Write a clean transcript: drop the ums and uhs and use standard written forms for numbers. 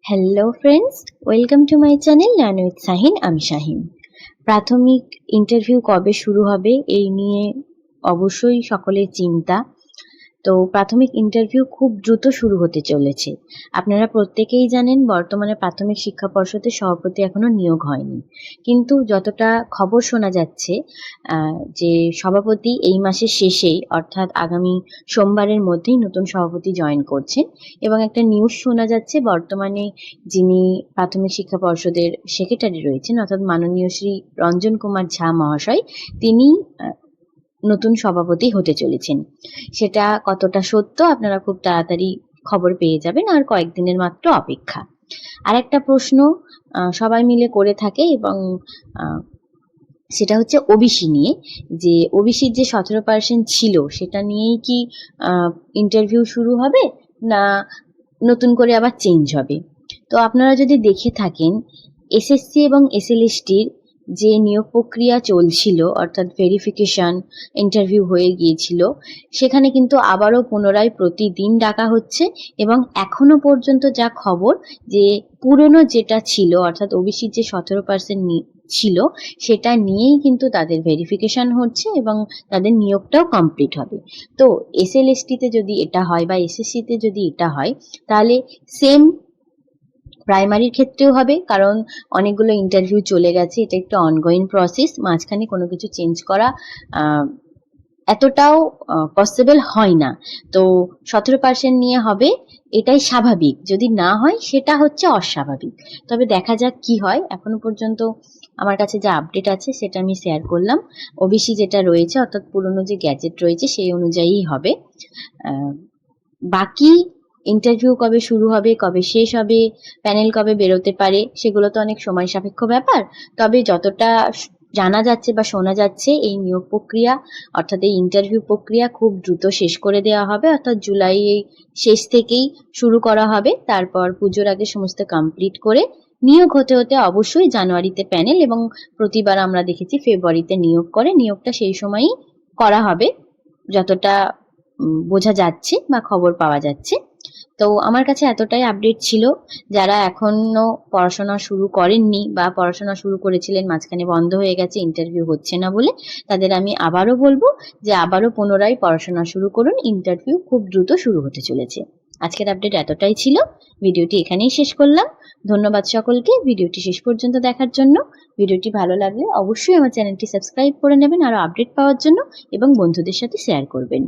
Hello friends, welcome to my channel learn with Shahin. আমি শাহিন। প্রাথমিক interview কবে শুরু হবে এই নিয়ে অবশ্যই সকলের চিন্তা। তো প্রাথমিক ইন্টারভিউ খুব দ্রুত শুরু হতে চলেছে। আপনারা প্রত্যেকেই জানেন বর্তমানে প্রাথমিক শিক্ষা পর্ষদের সভাপতি এখনো নিয়োগ হয়নি, কিন্তু যতটা খবর শোনা যাচ্ছে যে সভাপতি এই মাসের শেষেই অর্থাৎ আগামী সোমবারের মধ্যেই নতুন সভাপতি জয়েন করছেন। এবং একটা নিউজ শোনা যাচ্ছে বর্তমানে যিনি প্রাথমিক শিক্ষা পর্ষদের সেক্রেটারি রয়েছেন অর্থাৎ মাননীয় শ্রী রঞ্জন কুমার ঝা মহাশয়, তিনি নতুন সভাপতি হতে চলেছেন। সেটা কতটা সত্য আপনারা খুব তাড়াতাড়ি খবর পেয়ে যাবেন, আর কয়েকদিনের মাত্র অপেক্ষা। আর একটা প্রশ্ন সবাই মিলে করে থাকে এবং সেটা হচ্ছে ওবিসি নিয়ে, যে ওবিসির যে 17% ছিল সেটা নিয়েই কি ইন্টারভিউ শুরু হবে না নতুন করে আবার চেঞ্জ হবে। তো আপনারা যদি দেখে থাকেন এসএসসি এবং এসএলএসটির যে নিয়োগ প্রক্রিয়া চলছিল অর্থাৎ ভেরিফিকেশন ইন্টারভিউ হয়ে গিয়েছিল, সেখানে কিন্তু আবারও পুনরায় প্রতিদিন ডাকা হচ্ছে এবং এখনো পর্যন্ত যা খবর যে পুরনো যেটা ছিল অর্থাৎ ওবিসির যে 17% ছিল সেটা নিয়েই কিন্তু তাদের ভেরিফিকেশন হচ্ছে এবং তাদের নিয়োগটাও কমপ্লিট হবে। তো এসএলএসটিতে যদি এটা হয় বা এসএসসিতে যদি এটা হয় তাহলে সেম প্রাইমারির ক্ষেত্রেও হবে, কারণ অনেকগুলো ইন্টারভিউ চলে গেছে, এটা একটা অনগোয়িং প্রসেস, মাঝখানে কোনো কিছু চেঞ্জ করা এতটাও পসিবল হয় না। তো 17% নিয়ে হবে, এটাই স্বাভাবিক। যদি না হয় সেটা হচ্ছে অস্বাভাবিক। তবে দেখা যাক কি হয়। এখনো পর্যন্ত আমার কাছে যা আপডেট আছে সেটা আমি শেয়ার করলাম। ওবিসি যেটা রয়েছে অর্থাৎ পুরনো যে গ্যাজেট রয়েছে সেই অনুযায়ী হবে। বাকি ইন্টারভিউ কবে শুরু হবে, কবে শেষ হবে, প্যানেল কবে বেরোতে পারে, সেগুলো তো অনেক সময় সাপেক্ষ ব্যাপার। তবে যতটা জানা যাচ্ছে বা শোনা যাচ্ছে এই নিয়োগ প্রক্রিয়া অর্থাৎ এই ইন্টারভিউ প্রক্রিয়া খুব দ্রুত শেষ করে দেওয়া হবে, অর্থাৎ জুলাই শেষ থেকেই শুরু করা হবে। তারপর পুজোর আগে সমস্ত কমপ্লিট করে নিয়োগ হতে হতে অবশ্যই জানুয়ারিতে প্যানেল, এবং প্রতিবার আমরা দেখেছি ফেব্রুয়ারিতে নিয়োগ করে। নিয়োগটা সেই সময়ই করা হবে যতটা বোঝা যাচ্ছে বা খবর পাওয়া যাচ্ছে। তো আমার কাছে এতটাই আপডেট ছিল। যারা এখনো পড়াশোনা শুরু করেননি বা পড়াশোনা শুরু করেছিলেন মাঝখানে বন্ধ হয়ে গেছে ইন্টারভিউ হচ্ছে না বলে, তাদের আমি আবারও বলবো যে আবারও পুনরায় পড়াশোনা শুরু করুন, ইন্টারভিউ খুব দ্রুত শুরু হতে চলেছে। আজকের আপডেট এতটাই ছিল, ভিডিওটি এখানেই শেষ করলাম। ধন্যবাদ সকলকে ভিডিওটি শেষ পর্যন্ত দেখার জন্য। ভিডিওটি ভালো লাগলে অবশ্যই আমার চ্যানেলটি সাবস্ক্রাইব করে নেবেন আরো আপডেট পাওয়ার জন্য এবং বন্ধুদের সাথে শেয়ার করবেন।